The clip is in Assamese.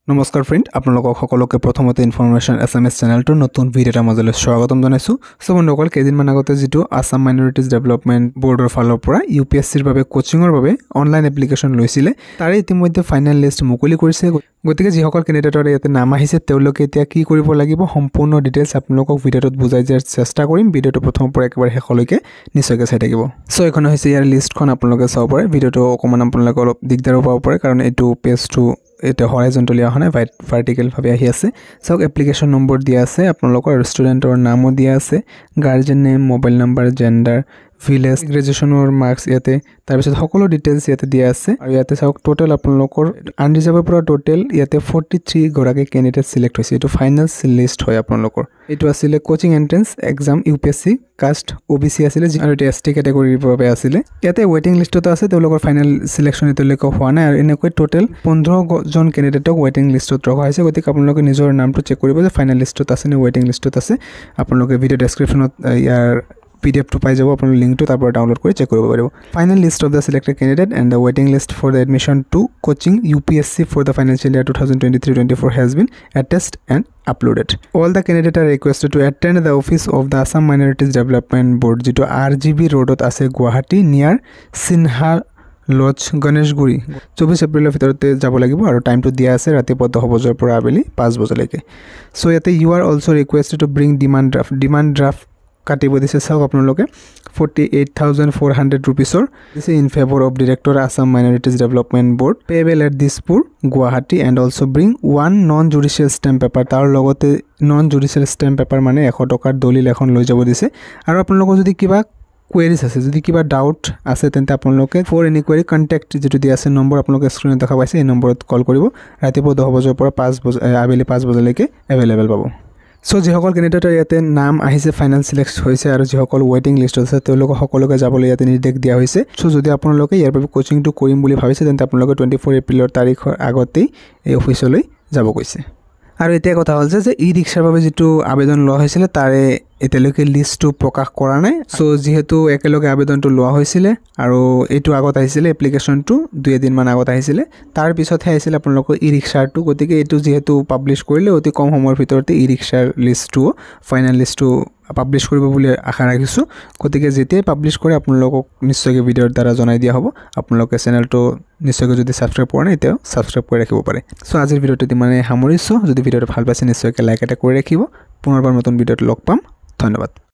নমস্কাৰ ফ্ৰেণ্ড, আপোনালোকক সকলোকে প্ৰথমতে ইনফৰমেশ্যন SMS চেনেলটোৰ নতুন ভিডিঅ'ৰ মাজলৈ স্বাগতম জনাইছোঁ। সো বন্ধুসকল, কেইদিনমান আগতে যিটো আসাম মাইনৰিটিজ ডেভেলপমেণ্ট বৰ্ডৰ ফালৰ পৰা UPSCৰ বাবে কোচিঙৰ বাবে অনলাইন এপ্লিকেশ্যন লৈছিলে, তাৰে ইতিমধ্যে ফাইনেল লিষ্ট মুকলি কৰিছে। গতিকে যিসকল কেণ্ডিডেটৰ ইয়াতে নাম আহিছে তেওঁলোকে এতিয়া কি কৰিব লাগিব সম্পূৰ্ণ ডিটেইলছ আপোনালোকক ভিডিঅ'টোত বুজাই দিয়াৰ চেষ্টা কৰিম। ভিডিঅ'টো প্ৰথমৰ পৰা একেবাৰে শেষলৈকে নিশ্চয়কৈ চাই থাকিব। সো এইখন হৈছে ইয়াৰ লিষ্টখন, আপোনালোকে চাব পাৰে। ভিডিঅ'টো অকণমান আপোনালোকে অলপ দিগদাৰো পাব পাৰে, কাৰণ এইটো পেজটো এটা হৰাইজণ্টেলি অহা নাই, ভাৰ্টিকেলভাৱে আহি আছে। চাওক, এপ্লিকেশ্যন নম্বৰ দিয়া আছে আপোনালোকৰ, ষ্টুডেণ্টৰ নামো দিয়া আছে, guardian name, mobile number, gender, village, গ্ৰেজুৱেশ্যনৰ মাৰ্কছ ইয়াতে, তাৰপিছত সকলো ডিটেইলছ ইয়াতে দিয়া আছে। আৰু ইয়াতে চাওক, টোটেল আপোনালোকৰ আনৰিজাৰ্ভৰ পৰা টোটেল ইয়াতে 43 গৰাকী কেণ্ডিডেট চিলেক্ট হৈছে। এইটো ফাইনেল লিষ্ট হয় আপোনালোকৰ। এইটো আছিলে coaching entrance exam UPSC caste OBC আছিলে, আৰু এতিয়া ST কেটেগৰীৰ বাবে আছিলে। ইয়াতে ৱেইটিং লিষ্টতো আছে, তেওঁলোকৰ ফাইনেল চিলেকশ্যন এতিয়ালৈকে হোৱা নাই। আৰু এনেকৈ টোটেল 15জন কেণ্ডিডেটক ৱেইটিং লিষ্টত ৰখা হৈছে। গতিকে আপোনালোকে নিজৰ নামটো চেক কৰিব যে ফাইনেল লিষ্টত আছে নে ৱেইটিং লিষ্টত আছে। আপোনালোকে ভিডিঅ' ডেছক্ৰিপশ্যনত ইয়াৰ PDF পাই যাব, আপোনাৰ লিংকটো তাৰ পৰা ডাউনলোড কৰি চেক কৰিব পাৰিব। Final list of the selected candidate and the ৱেইটিং list for the admission to coaching UPSC for the financial year 2023-24 has been attested and uploaded. All the candidates are requested to attend the office of the Assam Minorities Development Board, যিটো RGB ৰোডত আছে গুৱাহাটী, নিয়াৰ সিনহা লজ, গণেশগুৰি। 24 এপ্ৰিলৰ ভিতৰতে যাব লাগিব, আৰু টাইমটো দিয়া আছে ৰাতিপুৱা 10 বজাৰ পৰা আবেলি 5 বজালৈকে। চ' ইয়াতে you are also' requested to bring demand draft কাটিব দিছে। চাওক আপোনালোকে 48,400 ৰুপিছৰ দিছে in favour of director Assam minorities development board, payable at Dispur Guwahati, and also' bring 1 non judicial stamp paper. তাৰ লগতে নন জুডিচিয়েল ষ্টেম্প পেপাৰ মানে 100 টকাৰ দলিল এখন লৈ যাব দিছে। আৰু আপোনালোকৰ যদি কিবা কুৱেৰিজ আছে, যদি কিবা ডাউট আছে, তেন্তে আপোনালোকে ফৰ এনি কুৱেৰি কণ্টেক্ট যিটো দিয়া আছে নম্বৰ আপোনালোকে স্ক্ৰীণত দেখা পাইছে, এই নম্বৰত কল কৰিব। ৰাতিপুৱা 10 বজাৰ পৰা আবেলি 5 বজালৈকে এভেইলেবল পাব। চ' যিসকল কেণ্ডিডেটৰ ইয়াতে নাম আহিছে, ফাইনেল চিলেক্ট হৈছে, আৰু যিসকল ৱেইটিং লিষ্টত আছে তেওঁলোকক সকলোকে যাবলৈ ইয়াতে নিৰ্দেশ দিয়া হৈছে। চ' যদি আপোনালোকে ইয়াৰ বাবে কোচিংটো কৰিম বুলি ভাবিছে, তেন্তে আপোনালোকে 24 এপ্ৰিলৰ তাৰিখৰ আগতেই এই অফিচলৈ যাব কৈছে। আৰু এতিয়া কথা হ'ল যে ই ৰিক্সাৰ বাবে যিটো আবেদন লোৱা হৈছিলে তাৰে এতিয়ালৈকে লিষ্টটো প্ৰকাশ কৰা নাই। চ' যিহেতু একেলগে আবেদনটো লোৱা হৈছিলে আৰু এইটো আগত আহিছিলে, এপ্লিকেশ্যনটো 2-3 মান আগত আহিছিলে, তাৰ পিছতহে আহিছিলে আপোনালোকৰ ই ৰিক্সাৰটো। গতিকে এইটো যিহেতু পাব্লিছ কৰিলে, অতি কম সময়ৰ ভিতৰতে ই ৰিক্সাৰ লিষ্টটো, ফাইনেল লিষ্টটো পাব্লিছ কৰিব বুলি আশা ৰাখিছোঁ। গতিকে যেতিয়াই পাব্লিছ কৰে আপোনালোকক নিশ্চয়কৈ ভিডিঅ'ৰ দ্বাৰা জনাই দিয়া হ'ব। আপোনালোকে চেনেলটো নিশ্চয়কৈ যদি ছাবস্ক্ৰাইব কৰা নাই এতিয়াও ছাবস্ক্ৰাইব কৰি ৰাখিব পাৰে। চ' আজিৰ ভিডিঅ'টো ইমানেই সামৰিছোঁ। যদি ভিডিঅ'টো ভাল পাইছে নিশ্চয়কৈ লাইক এটা কৰি ৰাখিব। পুনৰবাৰ নতুন ভিডিঅ'ত লগ পাম। ধন্যবাদ।